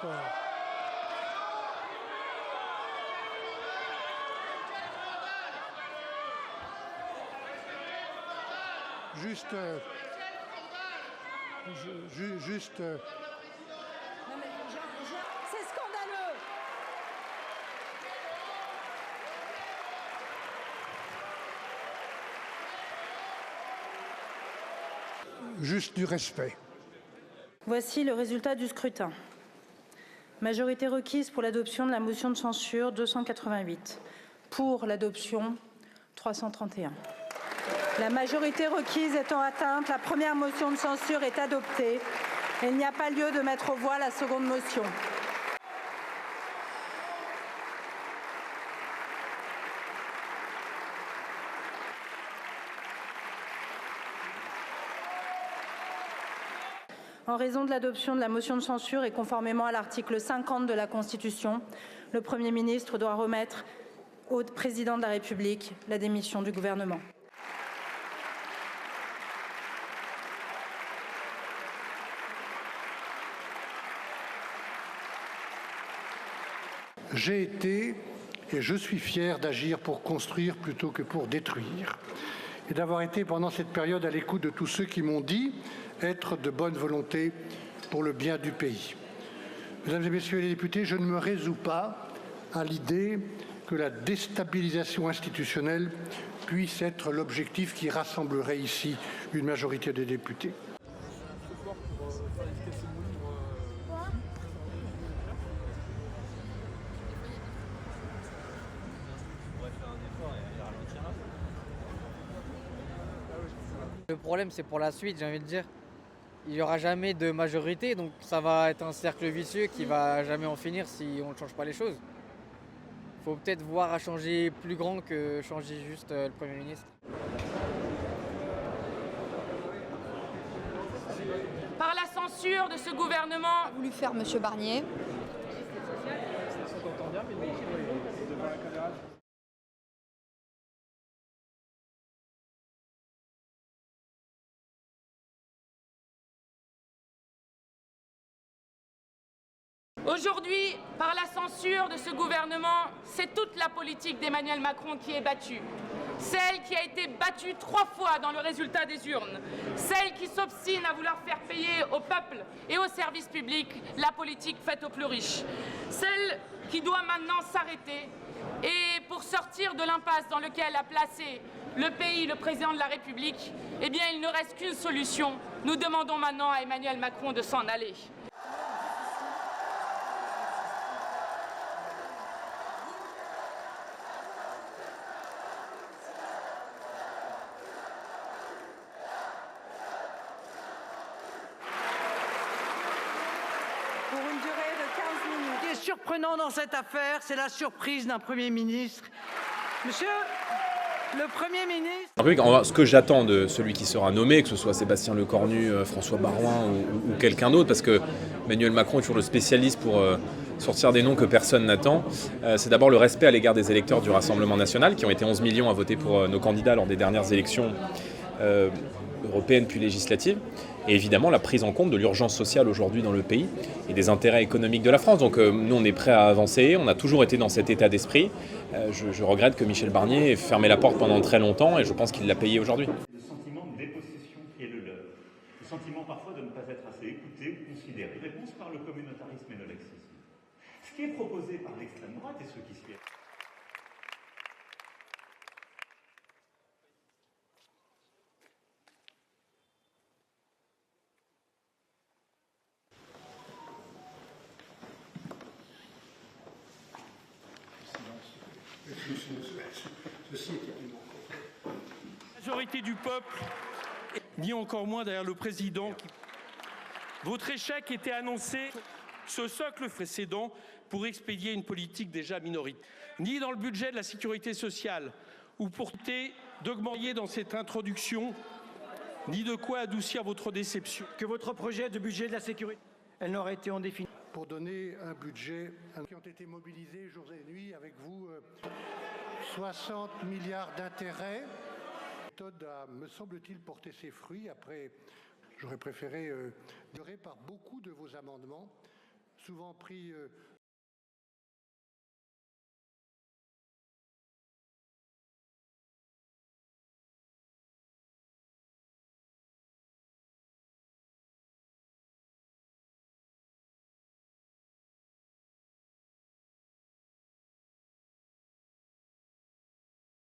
C'est scandaleux. Juste du respect. Voici le résultat du scrutin. Majorité requise pour l'adoption de la motion de censure 288. Pour l'adoption 331. La majorité requise étant atteinte, la première motion de censure est adoptée. Il n'y a pas lieu de mettre aux voix la seconde motion. En raison de l'adoption de la motion de censure et conformément à l'article 50 de la Constitution, le Premier ministre doit remettre au Président de la République la démission du gouvernement. J'ai été et je suis fier d'agir pour construire plutôt que pour détruire et d'avoir été pendant cette période à l'écoute de tous ceux qui m'ont dit être de bonne volonté pour le bien du pays. Mesdames et messieurs les députés, je ne me résous pas à l'idée que la déstabilisation institutionnelle puisse être l'objectif qui rassemblerait ici une majorité des députés. Le problème, c'est pour la suite, j'ai envie de dire. Il n'y aura jamais de majorité, donc ça va être un cercle vicieux qui va jamais en finir si on ne change pas les choses. Il faut peut-être voir à changer plus grand que changer juste le Premier ministre. Par la censure de ce gouvernement Voulu faire Monsieur Barnier. Aujourd'hui, par la censure de ce gouvernement, c'est toute la politique d'Emmanuel Macron qui est battue. Celle qui a été battue 3 fois dans le résultat des urnes. Celle qui s'obstine à vouloir faire payer au peuple et aux services publics la politique faite aux plus riches. Celle qui doit maintenant s'arrêter. Et pour sortir de l'impasse dans laquelle a placé le pays, le président de la République, eh bien, il ne reste qu'une solution. Nous demandons maintenant à Emmanuel Macron de s'en aller. Pour une durée de 15 minutes. Ce qui est surprenant dans cette affaire, c'est la surprise d'un Premier ministre. Monsieur le Premier ministre... Ce que j'attends de celui qui sera nommé, que ce soit Sébastien Lecornu, François Baroin ou quelqu'un d'autre, parce que Emmanuel Macron est toujours le spécialiste pour sortir des noms que personne n'attend, c'est d'abord le respect à l'égard des électeurs du Rassemblement national, qui ont été 11 millions à voter pour nos candidats lors des dernières élections européennes puis législatives, et évidemment la prise en compte de l'urgence sociale aujourd'hui dans le pays et des intérêts économiques de la France. Donc nous on est prêts à avancer, on a toujours été dans cet état d'esprit. Je regrette que Michel Barnier ait fermé la porte pendant très longtemps et je pense qu'il l'a payé aujourd'hui. Le sentiment de dépossession qui est le leur, le sentiment parfois de ne pas être assez écouté ou considéré, réponse par le communautarisme et le laxisme. Ce qui est proposé par l'extrême droite et ceux qui s'y La majorité du peuple, ni encore moins derrière le président. Votre échec était annoncé, ce socle précédent, pour expédier une politique déjà minoritaire. Ni dans le budget de la sécurité sociale, ou pour tenter d'augmenter dans cette introduction, ni de quoi adoucir votre déception. Que votre projet de budget de la sécurité, elle n'aurait été en définitive. Pour donner un budget qui ont été mobilisés jour et nuit avec vous, 60 milliards d'intérêts. La méthode a, me semble-t-il, porté ses fruits. Après, j'aurais préféré durer par beaucoup de vos amendements souvent pris